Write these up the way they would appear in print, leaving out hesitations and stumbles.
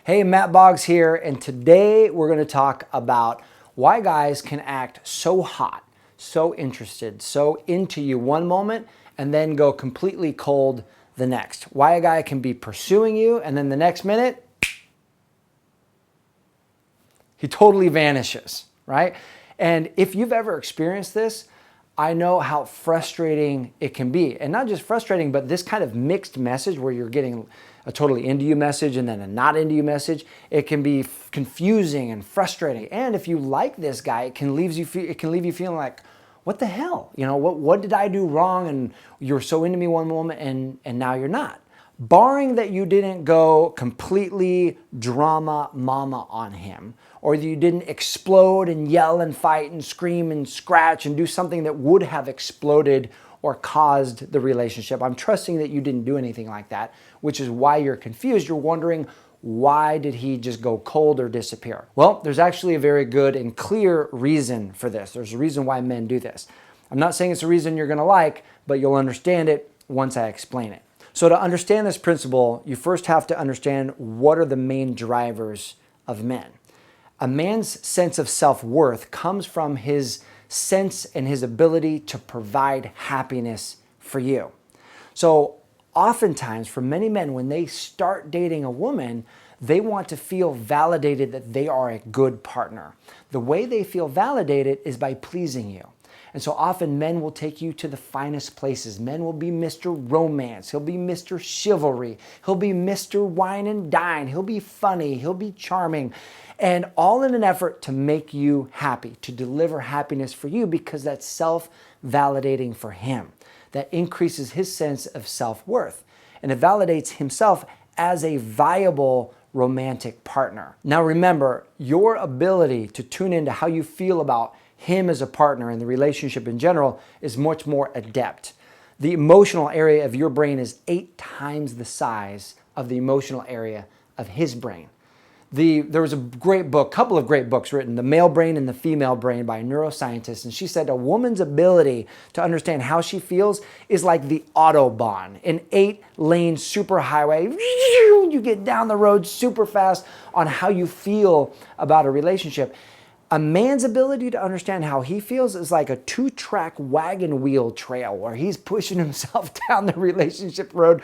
Hey, Matt Boggs here, and today we're going to talk about why guys can act so hot, so interested, so into you one moment and then go completely cold the next. Why a guy can be pursuing you and then the next minute, he totally vanishes, right? And if you've ever experienced this, I know how frustrating it can be. And not just frustrating, but this kind of mixed message where you're getting a totally into you message and then a not into you message, it can be confusing and frustrating. And if you like this guy, it can leave you feeling like, what the hell? You know, what did I do wrong? And you're so into me one moment and now you're not. Barring that you didn't go completely drama mama on him, or that you didn't explode and yell and fight and scream and scratch and do something that would have exploded or caused the relationship. I'm trusting that you didn't do anything like that, which is why you're confused. You're wondering, why did he just go cold or disappear? Well, there's actually a very good and clear reason for this. There's a reason why men do this. I'm not saying it's a reason you're gonna like, but you'll understand it once I explain it. So to understand this principle, you first have to understand what are the main drivers of men. A man's sense of self-worth comes from his sense and his ability to provide happiness for you. So oftentimes for many men, when they start dating a woman, they want to feel validated that they are a good partner. The way they feel validated is by pleasing you. And so often men will take you to the finest places. Men will be Mr. Romance. He'll be Mr. Chivalry. He'll be Mr. Wine and Dine. He'll be funny. He'll be charming. And all in an effort to make you happy, to deliver happiness for you, because that's self-validating for him. That increases his sense of self-worth. And it validates himself as a viable romantic partner. Now remember, your ability to tune into how you feel about him as a partner and the relationship in general is much more adept. The emotional area of your brain is 8 times the size of the emotional area of his brain. There was a great book, couple of great books written, The Male Brain and the Female Brain by neuroscientists, and she said a woman's ability to understand how she feels is like the Autobahn, an 8-lane superhighway. You get down the road super fast on how you feel about a relationship. A man's ability to understand how he feels is like a 2-track wagon wheel trail where he's pushing himself down the relationship road,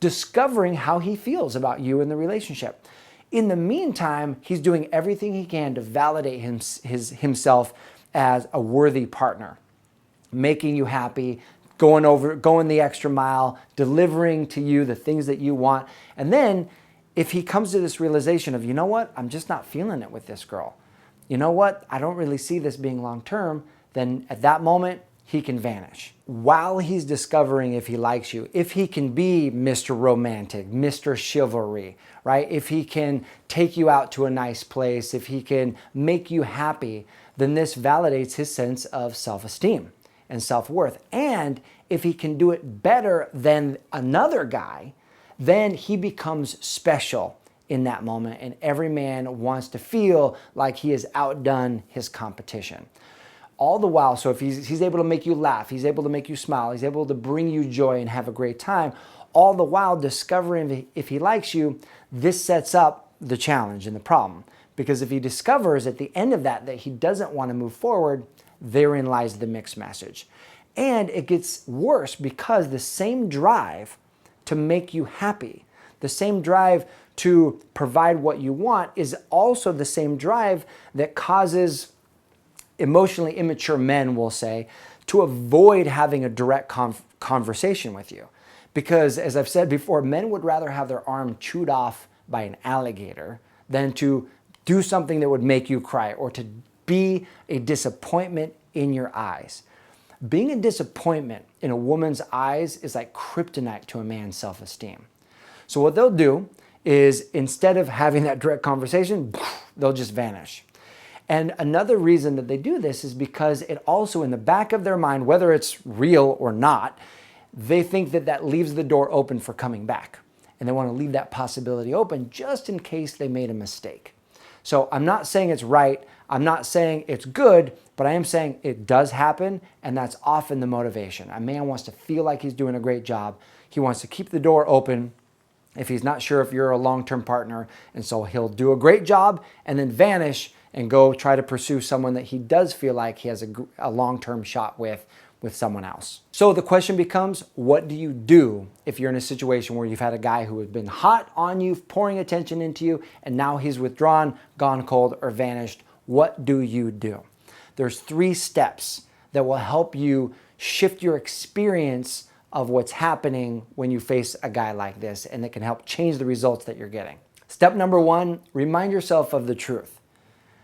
discovering how he feels about you in the relationship. In the meantime, he's doing everything he can to validate himself as a worthy partner, making you happy, going the extra mile, delivering to you the things that you want. And then if he comes to this realization of, you know what, I'm just not feeling it with this girl. You know what, I don't really see this being long-term, then at that moment, he can vanish. While he's discovering if he likes you, if he can be Mr. Romantic, Mr. Chivalry, right? If he can take you out to a nice place, if he can make you happy, then this validates his sense of self-esteem and self-worth. And if he can do it better than another guy, then he becomes special in that moment, and every man wants to feel like he has outdone his competition. All the while, so if he's able to make you laugh, he's able to make you smile, he's able to bring you joy and have a great time, all the while discovering if he likes you, this sets up the challenge and the problem. Because if he discovers at the end of that he doesn't want to move forward, therein lies the mixed message. And it gets worse because the same drive to make you happy, the same drive to provide what you want is also the same drive that causes emotionally immature men, will say, to avoid having a direct conversation with you. Because as I've said before, men would rather have their arm chewed off by an alligator than to do something that would make you cry or to be a disappointment in your eyes. Being a disappointment in a woman's eyes is like kryptonite to a man's self-esteem. So what they'll do is instead of having that direct conversation, they'll just vanish. And another reason that they do this is because it also in the back of their mind, whether it's real or not, they think that leaves the door open for coming back. And they want to leave that possibility open just in case they made a mistake. So I'm not saying it's right, I'm not saying it's good, but I am saying it does happen, and that's often the motivation. A man wants to feel like he's doing a great job. He wants to keep the door open if he's not sure if you're a long-term partner. And so he'll do a great job and then vanish and go try to pursue someone that he does feel like he has a long-term shot with someone else. So the question becomes, what do you do if you're in a situation where you've had a guy who has been hot on you, pouring attention into you, and now he's withdrawn, gone cold, or vanished? What do you do? There's 3 steps that will help you shift your experience of what's happening when you face a guy like this, and it can help change the results that you're getting. Step number 1, remind yourself of the truth.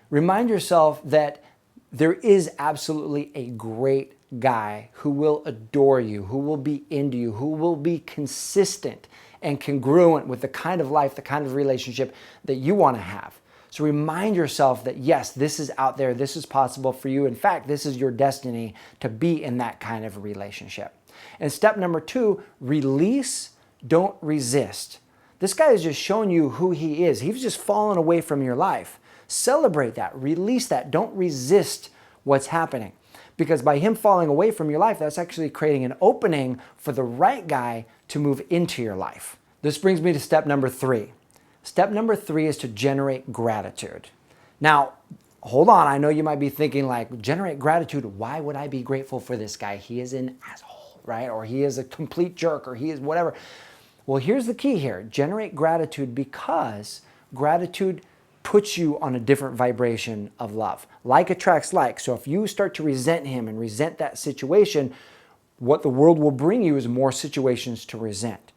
Remind yourself that there is absolutely a great guy who will adore you, who will be into you, who will be consistent and congruent with the kind of life, the kind of relationship that you want to have. So remind yourself that yes, this is out there, this is possible for you. In fact, this is your destiny to be in that kind of relationship. And step number 2, release, don't resist. This guy is just showing you who he is. He's just fallen away from your life. Celebrate that, release that, don't resist what's happening. Because by him falling away from your life, that's actually creating an opening for the right guy to move into your life. This brings me to step number 3. Step number 3 is to generate gratitude. Now, hold on. I know you might be thinking like, generate gratitude. Why would I be grateful for this guy? He is an asshole, right? Or he is a complete jerk, or he is whatever. Well, here's the key here. Generate gratitude because gratitude puts you on a different vibration of love. Like attracts like. So if you start to resent him and resent that situation, what the world will bring you is more situations to resent.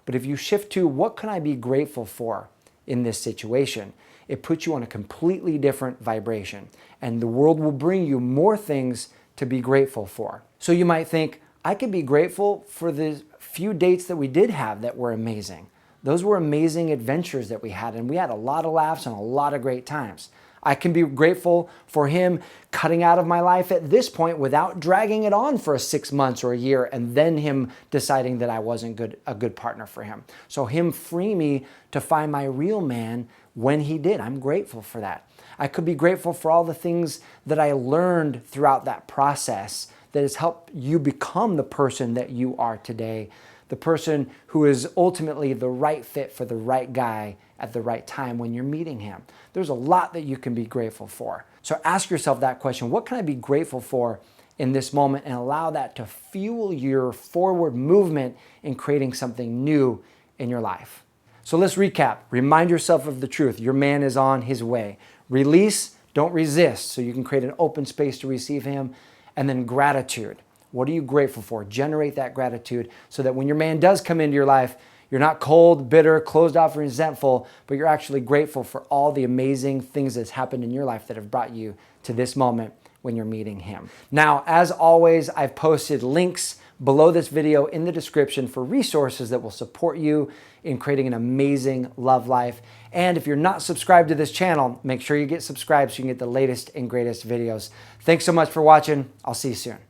But if you shift to, what can I be grateful for in this situation? It puts you on a completely different vibration. And the world will bring you more things to be grateful for. So you might think, I could be grateful for the few dates that we did have that were amazing. Those were amazing adventures that we had, and we had a lot of laughs and a lot of great times. I can be grateful for him cutting out of my life at this point without dragging it on for 6 months or a year, and then him deciding that I wasn't a good partner for him. So him free me to find my real man when he did. I'm grateful for that. I could be grateful for all the things that I learned throughout that process that has helped you become the person that you are today. The person who is ultimately the right fit for the right guy at the right time when you're meeting him. There's a lot that you can be grateful for. So ask yourself that question, what can I be grateful for in this moment, and allow that to fuel your forward movement in creating something new in your life. So let's recap. Remind yourself of the truth. Your man is on his way. Release, don't resist, so you can create an open space to receive him. And then gratitude. What are you grateful for? Generate that gratitude so that when your man does come into your life, you're not cold, bitter, closed off, and resentful, but you're actually grateful for all the amazing things that's happened in your life that have brought you to this moment when you're meeting him. Now, as always, I've posted links below this video in the description for resources that will support you in creating an amazing love life. And if you're not subscribed to this channel, make sure you get subscribed so you can get the latest and greatest videos. Thanks so much for watching. I'll see you soon.